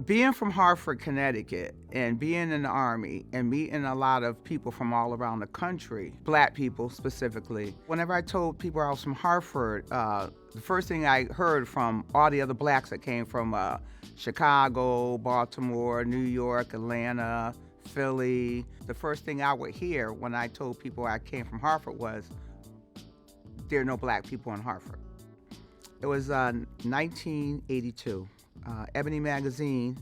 Being from Hartford, Connecticut, and being in the Army and meeting a lot of people from all around the country, black people specifically, whenever I told people I was from Hartford, the first thing I heard from all the other blacks that came from Chicago, Baltimore, New York, Atlanta, Philly, the first thing I would hear when I told people I came from Hartford was, there are no black people in Hartford. It was 1982. Ebony magazine.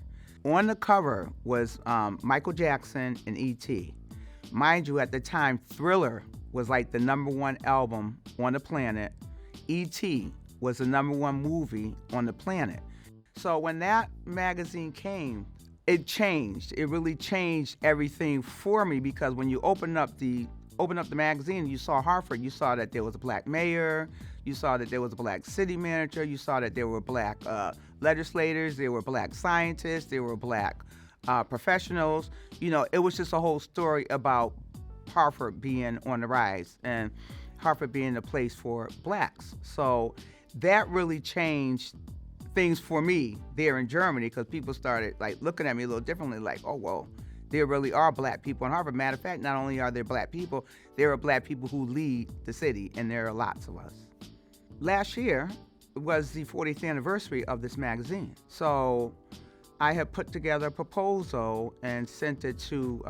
On the cover was Michael Jackson and E.T. Mind you, at the time, Thriller was like the #1 album on the planet. E.T. was the #1 movie on the planet. So when that magazine came, it changed. It really changed everything for me, because when you open up the magazine, you saw Hartford, you saw that there was a black mayor, you saw that there was a black city manager, you saw that there were black legislators, there were black scientists, there were black professionals. You know, it was just a whole story about Hartford being on the rise and Hartford being a place for blacks. So that really changed things for me there in Germany, because people started like looking at me a little differently, like, oh, well, there really are black people in Hartford. Matter of fact, not only are there black people, there are black people who lead the city, and there are lots of us. Last year was the 40th anniversary of this magazine. So I have put together a proposal and sent it to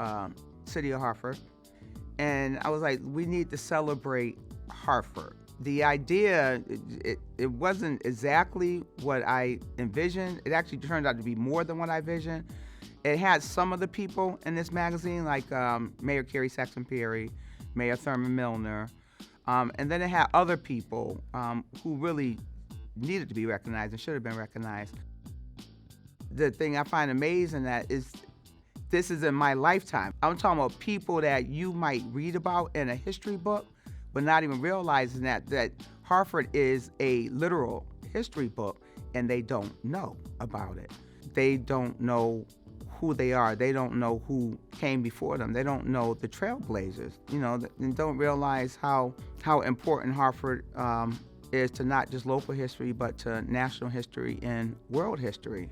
City of Hartford. And I was like, we need to celebrate Hartford. The idea, it wasn't exactly what I envisioned. It actually turned out to be more than what I envisioned. It had some of the people in this magazine, like Mayor Carrie Saxon Perry, Mayor Thurman Milner, and then it had other people who really needed to be recognized and should have been recognized. The thing I find amazing that is, this is in my lifetime. I'm talking about people that you might read about in a history book, but not even realizing that Hartford is a literal history book, and they don't know about it. They don't know who they are. They don't know who came before them. They don't know the trailblazers, you know, and don't realize how important Hartford is to not just local history, but to national history and world history.